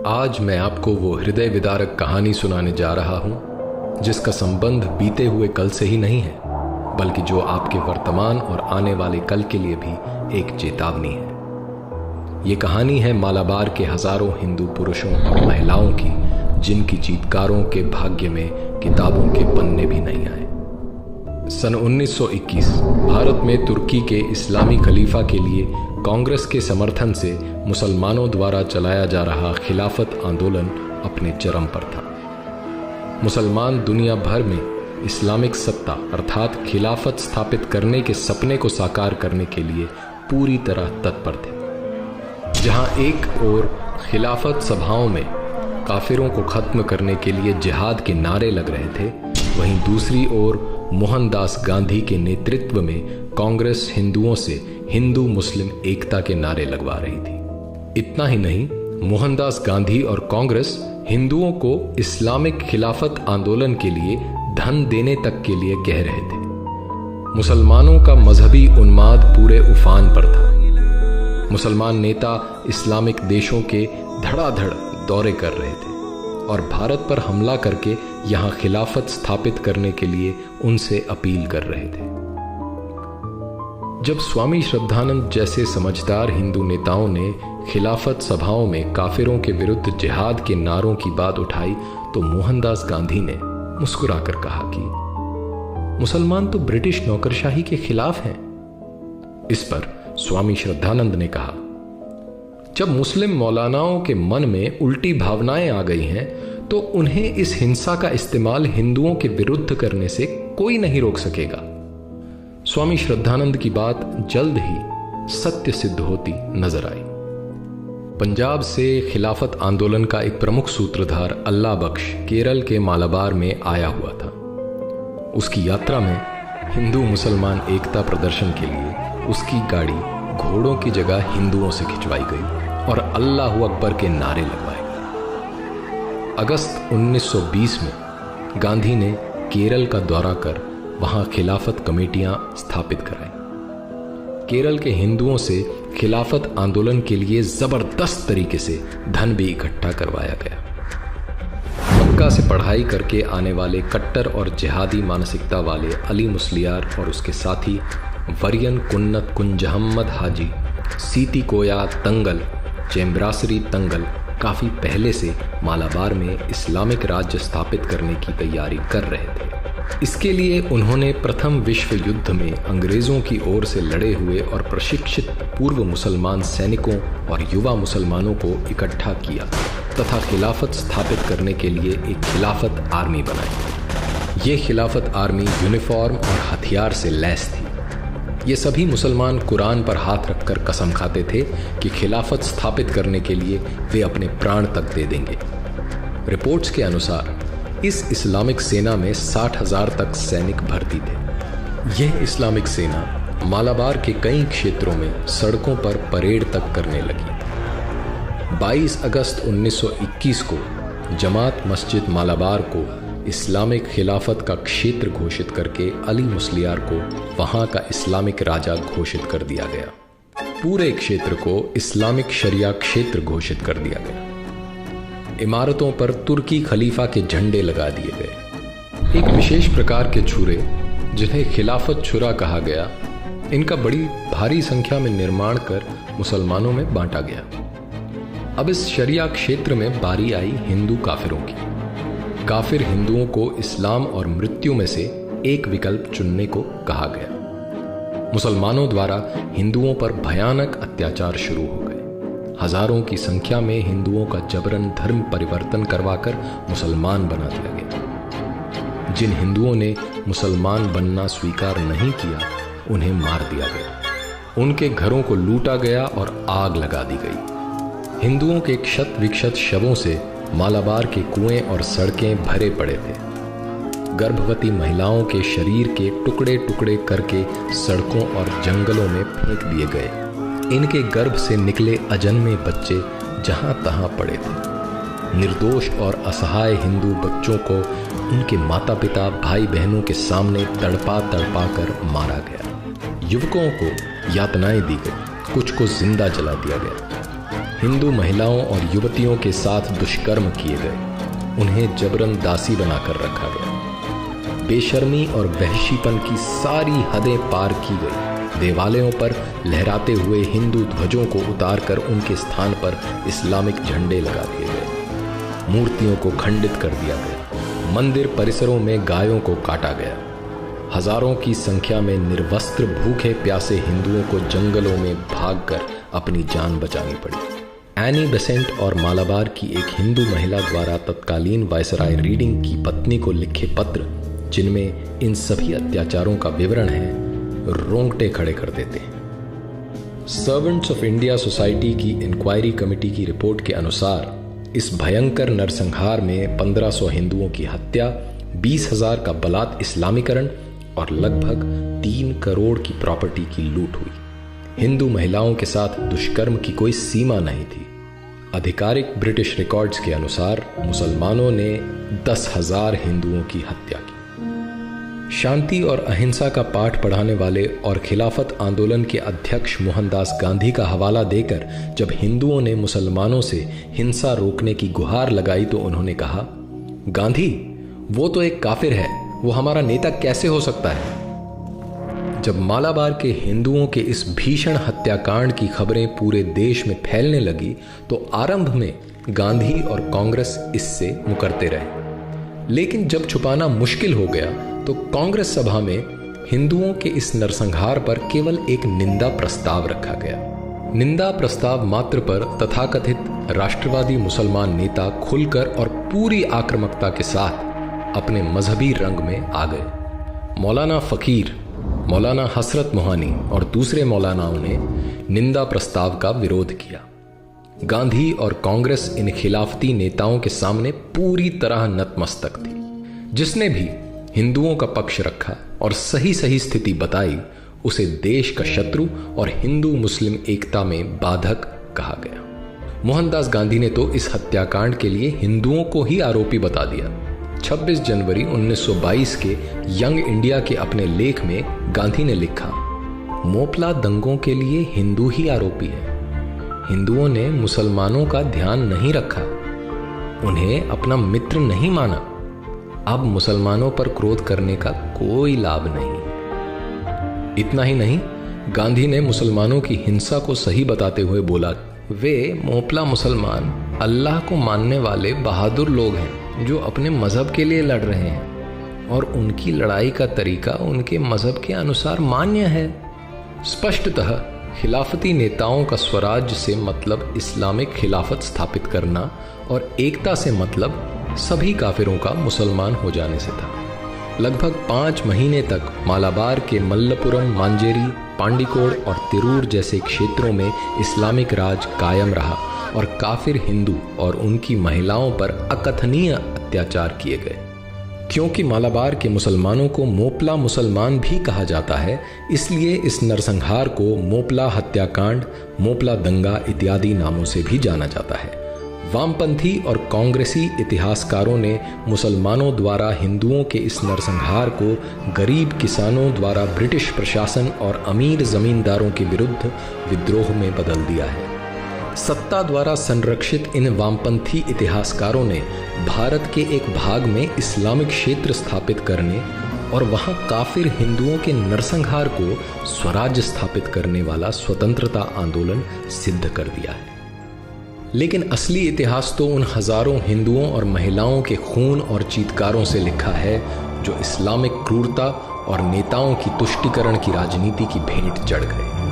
आज मैं आपको वो हृदय विदारक कहानी सुनाने जा रहा हूं जिसका संबंध बीते हुए कल से ही नहीं है, बल्कि जो आपके वर्तमान और आने वाले कल के लिए भी एक चेतावनी है। ये कहानी है मालाबार के हजारों हिंदू पुरुषों और महिलाओं की, जिनकी चीतकारों के भाग्य में किताबों के पन्ने भी नहीं आए। सन 1921 भारत में तुर्की के इस्लामी खलीफा के लिए कांग्रेस के समर्थन से मुसलमानों द्वारा चलाया जा रहा खिलाफत आंदोलन अपने चरम पर था। मुसलमान दुनिया भर में इस्लामिक सत्ता अर्थात खिलाफत स्थापित करने के सपने को साकार करने के लिए पूरी तरह तत्पर थे। जहां एक ओर खिलाफत सभाओं में काफिरों को खत्म करने के लिए जिहाद के नारे लग रहे थे, वहीं दूसरी ओर मोहनदास गांधी के नेतृत्व में कांग्रेस हिंदुओं से हिंदू मुस्लिम एकता के नारे लगवा रही थी। इतना ही नहीं, मोहनदास गांधी और कांग्रेस हिंदुओं को इस्लामिक खिलाफत आंदोलन के लिए धन देने तक के लिए कह रहे थे। मुसलमानों का मजहबी उन्माद पूरे उफान पर था। मुसलमान नेता इस्लामिक देशों के धड़ाधड़ दौरे कर रहे थे और भारत पर हमला करके यहां खिलाफत स्थापित करने के लिए उनसे अपील कर रहे थे। जब स्वामी श्रद्धानंद जैसे समझदार हिंदू नेताओं ने खिलाफत सभाओं में काफिरों के विरुद्ध जिहाद के नारों की बात उठाई, तो मोहनदास गांधी ने मुस्कुराकर कहा कि मुसलमान तो ब्रिटिश नौकरशाही के खिलाफ हैं। इस पर स्वामी श्रद्धानंद ने कहा, जब मुस्लिम मौलानाओं के मन में उल्टी भावनाएं आ गई हैं, तो उन्हें इस हिंसा का इस्तेमाल हिंदुओं के विरुद्ध करने से कोई नहीं रोक सकेगा। स्वामी श्रद्धानंद की बात जल्द ही सत्य सिद्ध होती नजर आई। पंजाब से खिलाफत आंदोलन का एक प्रमुख सूत्रधार अल्लाह बख्श केरल के मालाबार में आया हुआ था। उसकी यात्रा में हिंदू मुसलमान एकता प्रदर्शन के लिए उसकी गाड़ी घोड़ों की जगह हिंदुओं से खिंचवाई गई और अल्लाहू अकबर के नारे लगवाए गए। अगस्त 1920 में गांधी ने केरल का दौरा कर वहां खिलाफत कमेटियां स्थापित कराई। केरल के हिंदुओं से खिलाफत आंदोलन के लिए जबरदस्त तरीके से धन भी इकट्ठा करवाया गया। मक्का से पढ़ाई करके आने वाले कट्टर और जिहादी मानसिकता वाले अली मुस्लियार और उसके साथी वरियन कुन्नत कुंजहम्मद हाजी, सीती कोया तंगल, चेम्ब्रासरी तंगल काफी पहले से मालाबार में इस्लामिक राज्य स्थापित करने की तैयारी कर रहे थे। इसके लिए उन्होंने प्रथम विश्व युद्ध में अंग्रेजों की ओर से लड़े हुए और प्रशिक्षित पूर्व मुसलमान सैनिकों और युवा मुसलमानों को इकट्ठा किया तथा खिलाफत स्थापित करने के लिए एक खिलाफत आर्मी बनाई। ये खिलाफत आर्मी यूनिफॉर्म और हथियार से लैस थी। ये सभी मुसलमान कुरान पर हाथ रखकर कसम खाते थे कि खिलाफत स्थापित करने के लिए वे अपने प्राण तक दे देंगे। रिपोर्ट्स के अनुसार इस इस्लामिक सेना में 60,000 तक सैनिक भर्ती थे। यह इस्लामिक सेना मालाबार के कई क्षेत्रों में सड़कों पर परेड तक करने लगी। 22 अगस्त 1921 को जमात मस्जिद मालाबार को इस्लामिक खिलाफत का क्षेत्र घोषित करके अली मुस्लियार को वहां का इस्लामिक राजा घोषित कर दिया गया। पूरे क्षेत्र को इस्लामिक शरिया क्षेत्र घोषित कर दिया गया। इमारतों पर तुर्की खलीफा के झंडे लगा दिए गए। एक विशेष प्रकार के छुरे, जिन्हें खिलाफत छुरा कहा गया, इनका बड़ी भारी संख्या में निर्माण कर मुसलमानों में बांटा गया। अब इस शरिया क्षेत्र में बारी आई हिंदू काफिरों की। काफिर हिंदुओं को इस्लाम और मृत्यु में से एक विकल्प चुनने को कहा गया। मुसलमानों द्वारा हिंदुओं पर भयानक अत्याचार शुरू हो गए। हजारों की संख्या में हिंदुओं का जबरन धर्म परिवर्तन करवाकर मुसलमान बना दिया गया। जिन हिंदुओं ने मुसलमान बनना स्वीकार नहीं किया, उन्हें मार दिया गया। उनके घरों को लूटा गया और आग लगा दी गई। हिंदुओं के क्षत विक्षत शवों से मालाबार के कुएं और सड़कें भरे पड़े थे। गर्भवती महिलाओं के शरीर के टुकड़े टुकड़े करके सड़कों और जंगलों में फेंक दिए गए। इनके गर्भ से निकले अजन्मे बच्चे जहां तहां पड़े थे। निर्दोष और असहाय हिंदू बच्चों को उनके माता पिता भाई बहनों के सामने तड़पा तड़पा कर मारा गया। युवकों को यातनाएं दी गई, कुछ को जिंदा जला दिया गया। हिंदू महिलाओं और युवतियों के साथ दुष्कर्म किए गए, उन्हें जबरन दासी बनाकर रखा गया। बेशर्मी और वहशीपन की सारी हदें पार की गई। देवालयों पर लहराते हुए हिंदू ध्वजों को उतारकर उनके स्थान पर इस्लामिक झंडे लगा दिए गए। मूर्तियों को खंडित कर दिया गया। मंदिर परिसरों में गायों को काटा गया। हजारों की संख्या में निर्वस्त्र भूखे प्यासे हिंदुओं को जंगलों में भागकर अपनी जान बचानी पड़ी। एनी बेसेंट और मालाबार की एक हिंदू महिला द्वारा तत्कालीन वायसराय रीडिंग की पत्नी को लिखे पत्र, जिनमें इन सभी अत्याचारों का विवरण है, रोंगटे खड़े कर देते हैं। सर्वेंट्स ऑफ इंडिया सोसाइटी की इंक्वायरी कमेटी की रिपोर्ट के अनुसार इस भयंकर नरसंहार में 1500 हिंदुओं की हत्या, 20,000 का बलात् इस्लामीकरण और लगभग 3 करोड़ की प्रॉपर्टी की लूट हुई। हिंदू महिलाओं के साथ दुष्कर्म की कोई सीमा नहीं थी। आधिकारिक ब्रिटिश रिकॉर्ड्स के अनुसार मुसलमानों ने 10,000 हिंदुओं की हत्या की। शांति और अहिंसा का पाठ पढ़ाने वाले और खिलाफत आंदोलन के अध्यक्ष मोहनदास गांधी का हवाला देकर जब हिंदुओं ने मुसलमानों से हिंसा रोकने की गुहार लगाई तो उन्होंने कहा, गांधी वो तो एक काफिर है, वो हमारा नेता कैसे हो सकता है। जब मालाबार के हिंदुओं के इस भीषण हत्याकांड की खबरें पूरे देश में फैलने लगी तो आरंभ में गांधी और कांग्रेस इससे मुकरते रहे, लेकिन जब छुपाना मुश्किल हो गया तो कांग्रेस सभा में हिंदुओं के इस नरसंहार पर केवल एक निंदा प्रस्ताव रखा गया। निंदा प्रस्ताव मात्र पर तथाकथित राष्ट्रवादी मुसलमान नेता खुलकर और पूरी आक्रामकता के साथ अपने मजहबी रंग में आ गए। मौलाना फकीर, मौलाना हसरत मोहानी और दूसरे मौलानाओं ने निंदा प्रस्ताव का विरोध किया। गांधी और कांग्रेस इन खिलाफती नेताओं के सामने पूरी तरह नतमस्तक थी। जिसने भी हिंदुओं का पक्ष रखा और सही सही स्थिति बताई, उसे देश का शत्रु और हिंदू मुस्लिम एकता में बाधक कहा गया। मोहनदास गांधी ने तो इस हत्याकांड के लिए हिंदुओं को ही आरोपी बता दिया। 26 जनवरी 1922 के यंग इंडिया के अपने लेख में गांधी ने लिखा, मोपला दंगों के लिए हिंदू ही आरोपी है। हिंदुओं ने मुसलमानों का ध्यान नहीं रखा, उन्हें अपना मित्र नहीं माना। अब मुसलमानों पर क्रोध करने का कोई लाभ नहीं। इतना ही नहीं, गांधी ने मुसलमानों की हिंसा को सही बताते हुए बोला, वे मोपला मुसलमान अल्लाह को मानने वाले बहादुर लोग हैं जो अपने मजहब के लिए लड़ रहे हैं और उनकी लड़ाई का तरीका उनके मजहब के अनुसार मान्य है। स्पष्टतः खिलाफती नेताओं का स्वराज्य से मतलब इस्लामिक खिलाफत स्थापित करना और एकता से मतलब सभी काफिरों का मुसलमान हो जाने से था। लगभग 5 महीने तक मालाबार के मल्लपुरम, मांजेरी, पांडिकोड और तिरूर जैसे क्षेत्रों में इस्लामिक राज कायम रहा और काफिर हिंदू और उनकी महिलाओं पर अकथनीय अत्याचार किए गए। क्योंकि मालाबार के मुसलमानों को मोपला मुसलमान भी कहा जाता है, इसलिए इस नरसंहार को मोपला हत्याकांड, मोपला दंगा इत्यादि नामों से भी जाना जाता है। वामपंथी और कांग्रेसी इतिहासकारों ने मुसलमानों द्वारा हिंदुओं के इस नरसंहार को गरीब किसानों द्वारा ब्रिटिश प्रशासन और अमीर जमींदारों के विरुद्ध विद्रोह में बदल दिया है। सत्ता द्वारा संरक्षित इन वामपंथी इतिहासकारों ने भारत के एक भाग में इस्लामिक क्षेत्र स्थापित करने और वहां काफिर हिंदुओं के नरसंहार को स्वराज्य स्थापित करने वाला स्वतंत्रता आंदोलन सिद्ध कर दिया है। लेकिन असली इतिहास तो उन हजारों हिंदुओं और महिलाओं के खून और चीत्कारों से लिखा है जो इस्लामिक क्रूरता और नेताओं की तुष्टीकरण की राजनीति की भेंट चढ़ गए।